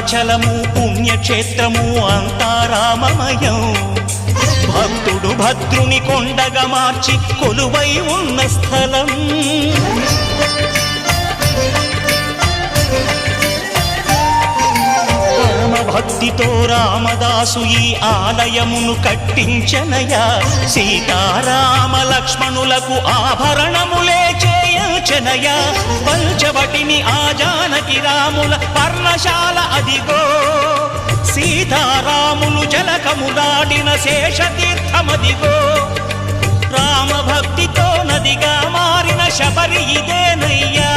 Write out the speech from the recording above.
భద్రాచలము పుణ్యక్షేత్రము అంతా రామమయం. భక్తుడు భద్రుని కొండగా మార్చి కొలువై ఉన్న స్థలం. భక్తితో రామదాసు ఈ ఆలయమును కట్టించనయా. సీతారామ లక్ష్మణులకు ఆభరణములే చేయించనయా. పంచవటిని ఆ జానకి రాముల పర్ణశాల అదిగో. సీతారాములు జలకములాడిన శేషతీర్థమదిగో. రామ భక్తితో నదిగా మారిన శబరి ఇదేనయ్యా.